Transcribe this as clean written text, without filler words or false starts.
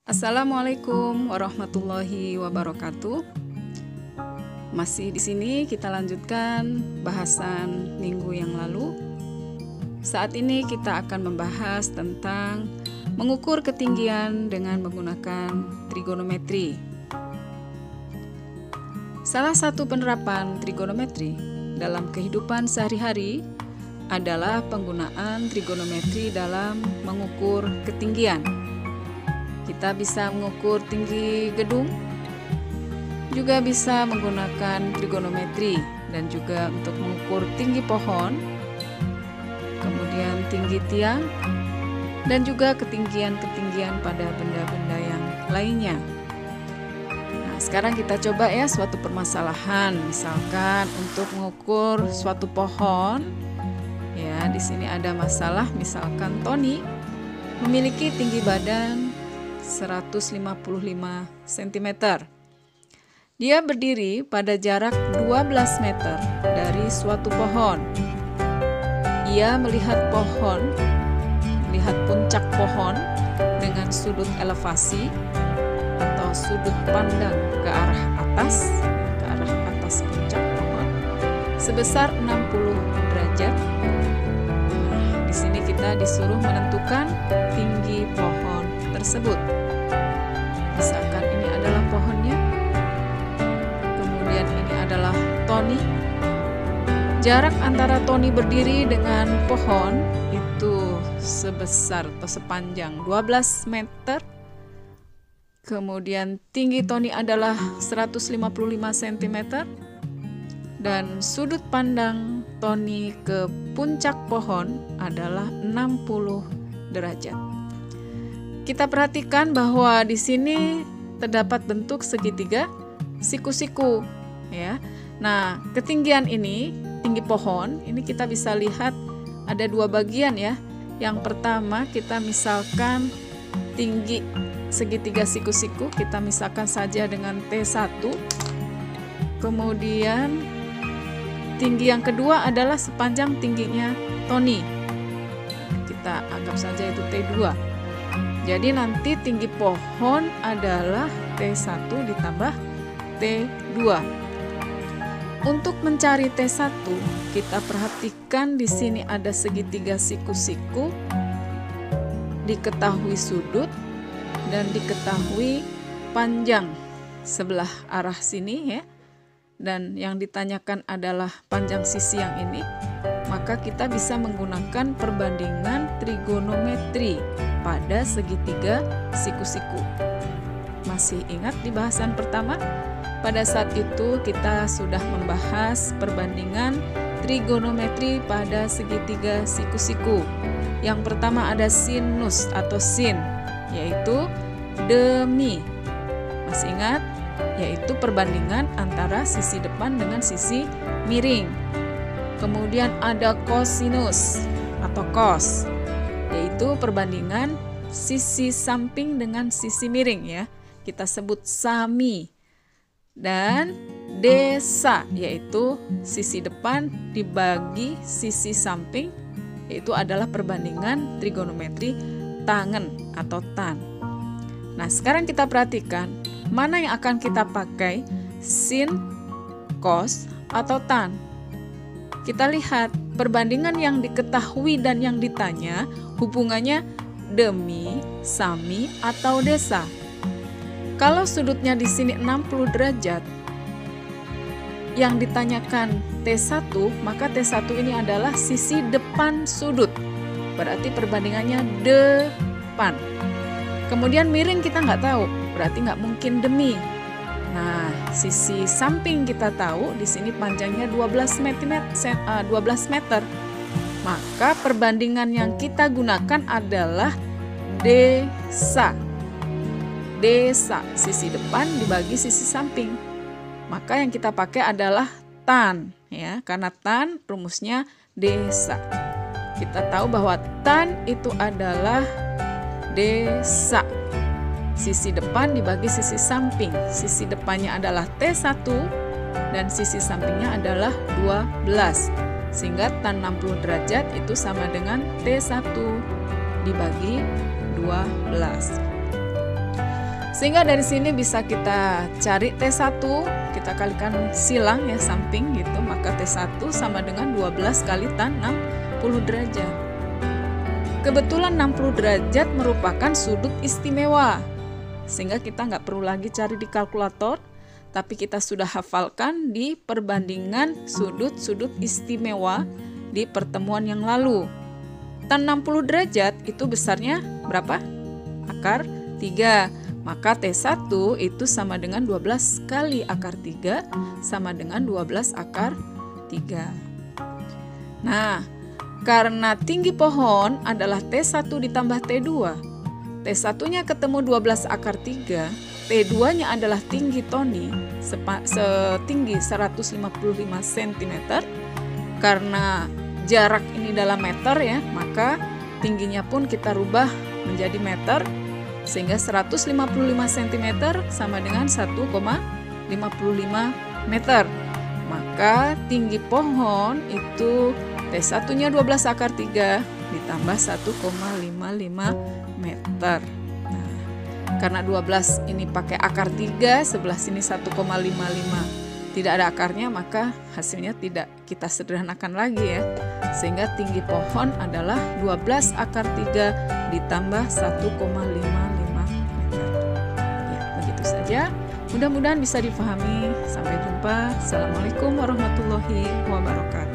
Assalamualaikum warahmatullahi wabarakatuh. Masih di sini kita lanjutkan bahasan minggu yang lalu. Saat ini kita akan membahas tentang mengukur ketinggian dengan menggunakan trigonometri. Salah satu penerapan trigonometri dalam kehidupan sehari-hari adalah penggunaan trigonometri dalam mengukur ketinggian. Kita bisa mengukur tinggi gedung, juga bisa menggunakan trigonometri dan juga untuk mengukur tinggi pohon, kemudian tinggi tiang, dan juga ketinggian-ketinggian pada benda-benda yang lainnya. Nah, sekarang kita coba ya suatu permasalahan, misalkan untuk mengukur suatu pohon. Ya, di sini ada masalah, misalkan Tony memiliki tinggi badan 155 cm. Dia berdiri pada jarak 12 meter dari suatu pohon. Ia melihat puncak pohon dengan sudut elevasi atau sudut pandang ke arah atas puncak pohon sebesar 60 derajat. Nah, di sini kita disuruh menentukan tinggi pohon tersebut. Misalkan ini adalah pohonnya, kemudian ini adalah Tony. Jarak antara Tony berdiri dengan pohon itu sebesar atau sepanjang 12 meter. Kemudian tinggi Tony adalah 155 cm dan sudut pandang Tony ke puncak pohon adalah 60 derajat. Kita perhatikan bahwa di sini terdapat bentuk segitiga siku-siku, ya. Nah, ketinggian ini, tinggi pohon, ini kita bisa lihat ada dua bagian ya. Yang pertama kita misalkan tinggi segitiga siku-siku, kita misalkan saja dengan T1. Kemudian tinggi yang kedua adalah sepanjang tingginya Tony. Kita anggap saja itu T2. Jadi nanti tinggi pohon adalah T1 ditambah T2. Untuk mencari T1, kita perhatikan di sini ada segitiga siku-siku, diketahui sudut dan diketahui panjang sebelah arah sini ya. Dan yang ditanyakan adalah panjang sisi yang ini, maka kita bisa menggunakan perbandingan trigonometri pada segitiga siku-siku. Masih ingat di bahasan pertama? Pada saat itu kita sudah membahas perbandingan trigonometri pada segitiga siku-siku. Yang pertama ada sinus atau sin, yaitu demi. Masih ingat? Yaitu perbandingan antara sisi depan dengan sisi miring. Kemudian ada kosinus atau cos, yaitu perbandingan sisi samping dengan sisi miring ya. Kita sebut sami. Dan desa, yaitu sisi depan dibagi sisi samping, yaitu adalah perbandingan trigonometri tangen atau tan. Nah, sekarang kita perhatikan mana yang akan kita pakai, sin, cos, atau tan. Kita lihat perbandingan yang diketahui dan yang ditanya hubungannya demi, sami, atau desa. Kalau sudutnya di sini 60 derajat, yang ditanyakan T1, maka T1 ini adalah sisi depan sudut. Berarti perbandingannya depan. Kemudian miring kita nggak tahu, berarti nggak mungkin demi. Nah, sisi samping kita tahu, di sini panjangnya 12 meter. Maka perbandingan yang kita gunakan adalah desa. Desa, sisi depan dibagi sisi samping. Maka yang kita pakai adalah tan, ya, karena tan rumusnya desa. Kita tahu bahwa tan itu adalah desa. Sisi depan dibagi sisi samping. Sisi depannya adalah T1 dan sisi sampingnya adalah 12. Sehingga tan 60 derajat itu sama dengan T1 dibagi 12. Sehingga dari sini bisa kita cari T1, kita kalikan silang ya samping gitu, maka T1 sama dengan 12 kali tan 60 derajat. Kebetulan 60 derajat merupakan sudut istimewa, sehingga kita nggak perlu lagi cari di kalkulator, tapi kita sudah hafalkan di perbandingan sudut-sudut istimewa di pertemuan yang lalu. Tan 60 derajat itu besarnya berapa? Akar 3. Maka T1 itu sama dengan 12 kali akar 3 sama dengan 12 akar 3. Nah, karena tinggi pohon adalah T1 ditambah T2, T1-nya ketemu 12 akar 3, T2-nya adalah tinggi Tony setinggi 155 cm. Karena jarak ini dalam meter ya, maka tingginya pun kita rubah menjadi meter, sehingga 155 cm sama dengan 1,55 meter. Maka tinggi pohon itu T1-nya 12 akar 3 ditambah 1,55 meter. Nah, karena 12 ini pakai akar 3, sebelah sini 1,55 tidak ada akarnya, maka hasilnya tidak kita sederhanakan lagi ya. Sehingga tinggi pohon adalah 12 akar 3 ditambah 1,55 meter. Ya, begitu saja. Mudah-mudahan bisa difahami. Sampai jumpa. Assalamualaikum warahmatullahi wabarakatuh.